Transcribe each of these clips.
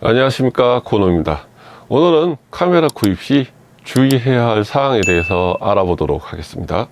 안녕하십니까, 고노입니다. 오늘은 카메라 구입 시 주의해야 할 사항에 대해서 알아보도록 하겠습니다.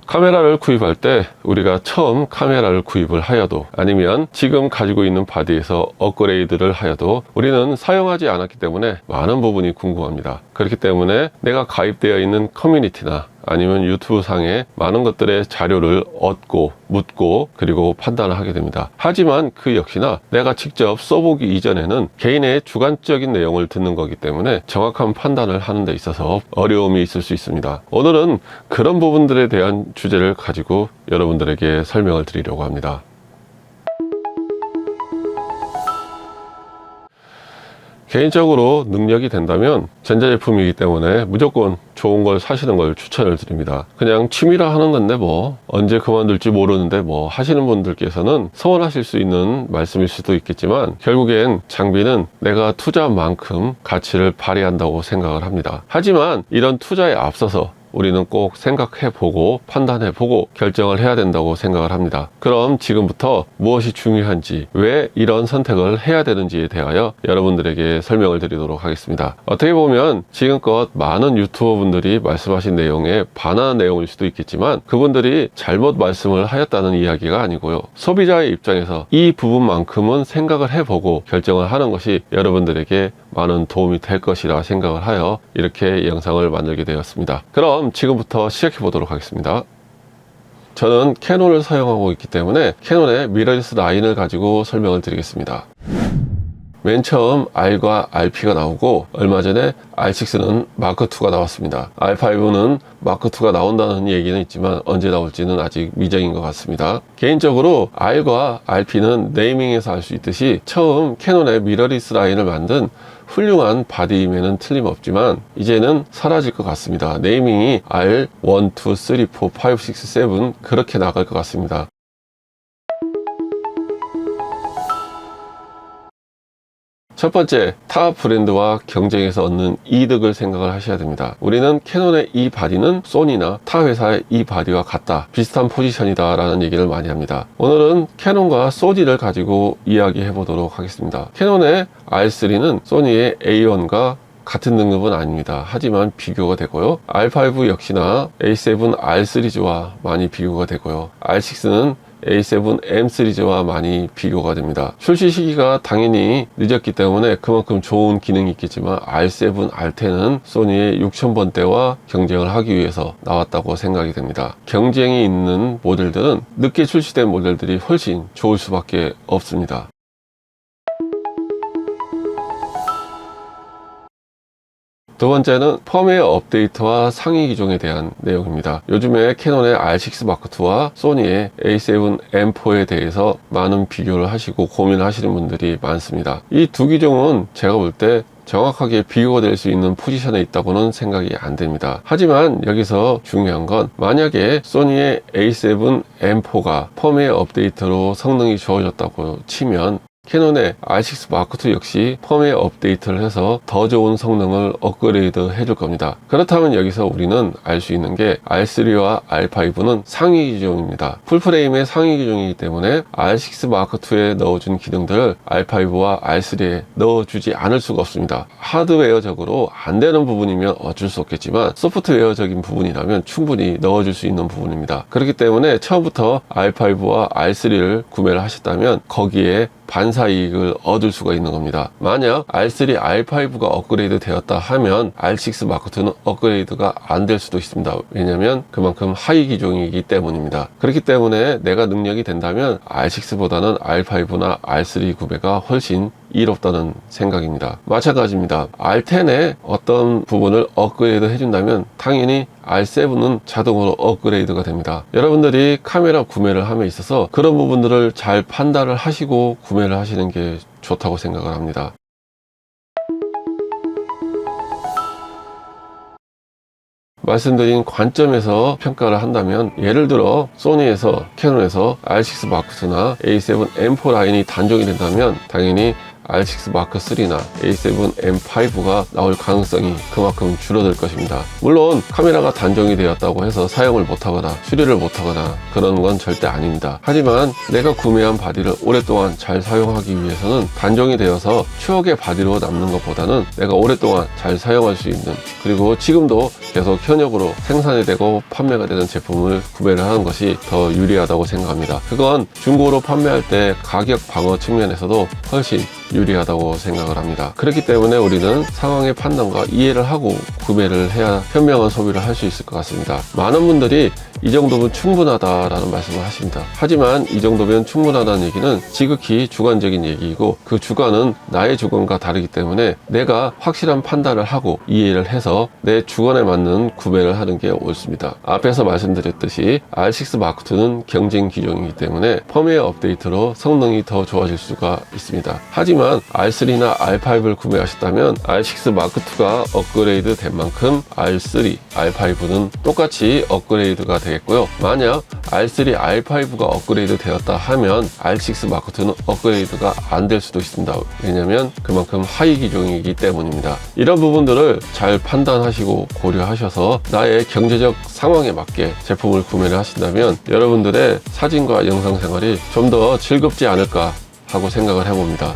카메라를 구입할 때 우리가 처음 카메라를 구입을 하여도 아니면 지금 가지고 있는 바디에서 업그레이드를 하여도 우리는 사용하지 않았기 때문에 많은 부분이 궁금합니다. 그렇기 때문에 내가 가입되어 있는 커뮤니티나 아니면 유튜브 상에 많은 것들의 자료를 얻고 묻고 그리고 판단을 하게 됩니다. 하지만 그 역시나 내가 직접 써보기 이전에는 개인의 주관적인 내용을 듣는 거기 때문에 정확한 판단을 하는 데 있어서 어려움이 있을 수 있습니다. 오늘은 그런 부분들에 대한 주제를 가지고 여러분들에게 설명을 드리려고 합니다. 개인적으로 능력이 된다면 전자제품이기 때문에 무조건 좋은 걸 사시는 걸 추천을 드립니다. 그냥 취미라 하는 건데 뭐 언제 그만둘지 모르는데 뭐 하시는 분들께서는 서운하실 수 있는 말씀일 수도 있겠지만 결국엔 장비는 내가 투자한 만큼 가치를 발휘한다고 생각을 합니다. 하지만 이런 투자에 앞서서 우리는 꼭 생각해보고 판단해보고 결정을 해야 된다고 생각을 합니다. 그럼 지금부터 무엇이 중요한지, 왜 이런 선택을 해야 되는지에 대하여 여러분들에게 설명을 드리도록 하겠습니다. 어떻게 보면 지금껏 많은 유튜버 분들이 말씀하신 내용에 반하는 내용일 수도 있겠지만 그분들이 잘못 말씀을 하였다는 이야기가 아니고요. 소비자의 입장에서 이 부분만큼은 생각을 해보고 결정을 하는 것이 여러분들에게 많은 도움이 될 것이라 생각을 하여 이렇게 영상을 만들게 되었습니다. 그럼 지금부터 시작해 보도록 하겠습니다. 저는 캐논을 사용하고 있기 때문에 캐논의 미러리스 라인을 가지고 설명을 드리겠습니다. 맨 처음 R과 RP가 나오고 얼마 전에 R6는 마크2가 나왔습니다. R5는 마크2가 나온다는 얘기는 있지만 언제 나올지는 아직 미정인 것 같습니다. 개인적으로 R과 RP는 네이밍에서 알 수 있듯이 처음 캐논의 미러리스 라인을 만든 훌륭한 바디임에는 틀림없지만 이제는 사라질 것 같습니다. 네이밍이 R1, 2, 3, 4, 5, 6, 7 그렇게 나갈 것 같습니다. 첫 번째, 타 브랜드와 경쟁해서 얻는 이득을 생각을 하셔야 됩니다. 우리는 캐논의 이 바디는 소니나 타 회사의 이 바디와 같다, 비슷한 포지션이다 라는 얘기를 많이 합니다. 오늘은 캐논과 소니를 가지고 이야기해 보도록 하겠습니다. 캐논의 R3는 소니의 A1과 같은 등급은 아닙니다. 하지만 비교가 되고요. R5 역시나 A7R 시리즈와 많이 비교가 되고요. R6는 A7M 시리즈와 많이 비교가 됩니다. 출시 시기가 당연히 늦었기 때문에 그만큼 좋은 기능이 있겠지만 R7, R10은 소니의 6000번대와 경쟁을 하기 위해서 나왔다고 생각이 됩니다. 경쟁이 있는 모델들은 늦게 출시된 모델들이 훨씬 좋을 수밖에 없습니다. 두 번째는 펌웨어 업데이트와 상위 기종에 대한 내용입니다. 요즘에 캐논의 R6 마크2와 소니의 A7M4에 대해서 많은 비교를 하시고 고민을 하시는 분들이 많습니다. 이 두 기종은 제가 볼 때 정확하게 비교가 될 수 있는 포지션에 있다고는 생각이 안 됩니다. 하지만 여기서 중요한 건 만약에 소니의 A7M4가 펌웨어 업데이트로 성능이 좋아졌다고 치면 캐논의 R6 마크2 역시 펌웨어 업데이트를 해서 더 좋은 성능을 업그레이드 해줄 겁니다. 그렇다면 여기서 우리는 알 수 있는 게 R3와 R5는 상위 기종입니다. 풀프레임의 상위 기종이기 때문에 R6 마크2에 넣어준 기능들을 R5와 R3에 넣어주지 않을 수가 없습니다. 하드웨어적으로 안 되는 부분이면 어쩔 수 없겠지만 소프트웨어적인 부분이라면 충분히 넣어줄 수 있는 부분입니다. 그렇기 때문에 처음부터 R5와 R3를 구매를 하셨다면 거기에 반사이익을 얻을 수가 있는 겁니다. 만약 R3, R5가 업그레이드 되었다 하면 R6 마크2는 업그레이드가 안 될 수도 있습니다. 왜냐하면 그만큼 하위 기종이기 때문입니다. 그렇기 때문에 내가 능력이 된다면 R6보다는 R5나 R3 구매가 훨씬 이롭다는 생각입니다. 마찬가지입니다. R10의 어떤 부분을 업그레이드 해준다면 당연히 R7은 자동으로 업그레이드가 됩니다. 여러분들이 카메라 구매를 함에 있어서 그런 부분들을 잘 판단을 하시고 구매를 하시는 게 좋다고 생각을 합니다. 말씀드린 관점에서 평가를 한다면 예를 들어 소니에서 캐논에서 R6 마크2나 A7M4 라인이 단종이 된다면 당연히 R6 마크 3나 A7 M5가 나올 가능성이 그만큼 줄어들 것입니다. 물론 카메라가 단종이 되었다고 해서 사용을 못하거나 수리를 못하거나 그런 건 절대 아닙니다. 하지만 내가 구매한 바디를 오랫동안 잘 사용하기 위해서는 단종이 되어서 추억의 바디로 남는 것보다는 내가 오랫동안 잘 사용할 수 있는, 그리고 지금도 계속 현역으로 생산이 되고 판매가 되는 제품을 구매를 하는 것이 더 유리하다고 생각합니다. 그건 중고로 판매할 때 가격 방어 측면에서도 훨씬 유리하다고 생각을 합니다. 그렇기 때문에 우리는 상황의 판단과 이해를 하고 구매를 해야 현명한 소비를 할 수 있을 것 같습니다. 많은 분들이 이 정도면 충분하다라는 말씀을 하십니다. 하지만 이 정도면 충분하다는 얘기는 지극히 주관적인 얘기이고, 그 주관은 나의 주관과 다르기 때문에 내가 확실한 판단을 하고 이해를 해서 내 주관에 맞는 구매를 하는 게 옳습니다. 앞에서 말씀드렸듯이 R6 마크2는 경쟁 기종이기 때문에 펌웨어 업데이트로 성능이 더 좋아질 수가 있습니다. 하지만 R3나 R5를 구매하셨다면 R6 마크2가 업그레이드 된 만큼 R3, R5는 똑같이 업그레이드가 되겠고요. 만약 R3, R5가 업그레이드 되었다 하면 R6 마크2는 업그레이드가 안 될 수도 있습니다. 왜냐하면 그만큼 하위 기종이기 때문입니다. 이런 부분들을 잘 판단하시고 고려하셔서 나의 경제적 상황에 맞게 제품을 구매를 하신다면 여러분들의 사진과 영상 생활이 좀 더 즐겁지 않을까 하고 생각을 해봅니다.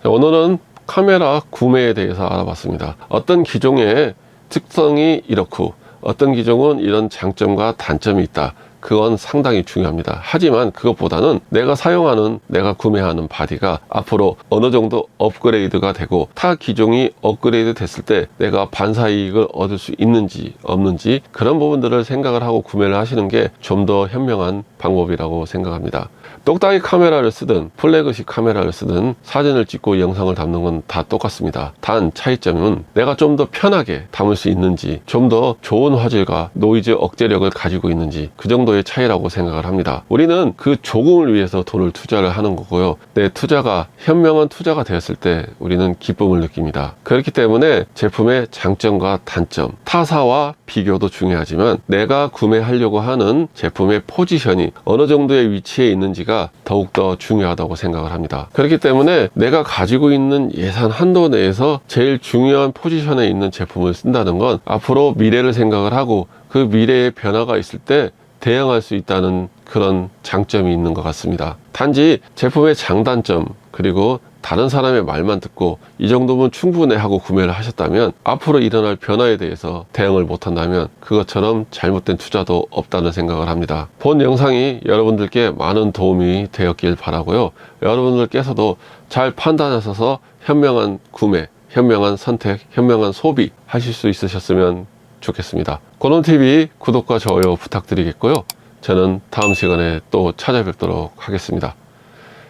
오늘은 카메라 구매에 대해서 알아봤습니다. 어떤 기종의 특성이 이렇고 어떤 기종은 이런 장점과 단점이 있다. 그건 상당히 중요합니다. 하지만 그것보다는 내가 사용하는, 내가 구매하는 바디가 앞으로 어느 정도 업그레이드가 되고 타 기종이 업그레이드 됐을 때 내가 반사이익을 얻을 수 있는지 없는지, 그런 부분들을 생각을 하고 구매를 하시는 게 좀 더 현명한 방법이라고 생각합니다. 똑딱이 카메라를 쓰든 플래그십 카메라를 쓰든 사진을 찍고 영상을 담는 건 다 똑같습니다. 단 차이점은 내가 좀 더 편하게 담을 수 있는지, 좀 더 좋은 화질과 노이즈 억제력을 가지고 있는지, 그 정도의 차이라고 생각을 합니다. 우리는 그 조금을 위해서 돈을 투자를 하는 거고요. 내 투자가 현명한 투자가 되었을 때 우리는 기쁨을 느낍니다. 그렇기 때문에 제품의 장점과 단점, 타사와 비교도 중요하지만 내가 구매하려고 하는 제품의 포지션이 어느 정도의 위치에 있는지가 더욱더 중요하다고 생각을 합니다. 그렇기 때문에 내가 가지고 있는 예산 한도 내에서 제일 중요한 포지션에 있는 제품을 쓴다는 건 앞으로 미래를 생각을 하고 그 미래의 변화가 있을 때 대응할 수 있다는 그런 장점이 있는 것 같습니다. 단지 제품의 장단점, 그리고 다른 사람의 말만 듣고 이 정도면 충분해 하고 구매를 하셨다면 앞으로 일어날 변화에 대해서 대응을 못한다면 그것처럼 잘못된 투자도 없다는 생각을 합니다. 본 영상이 여러분들께 많은 도움이 되었길 바라고요. 여러분들께서도 잘 판단하셔서 현명한 구매, 현명한 선택, 현명한 소비 하실 수 있으셨으면 좋겠습니다. 권원TV 구독과 좋아요 부탁드리겠고요. 저는 다음 시간에 또 찾아뵙도록 하겠습니다.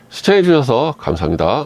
시청해 주셔서 감사합니다.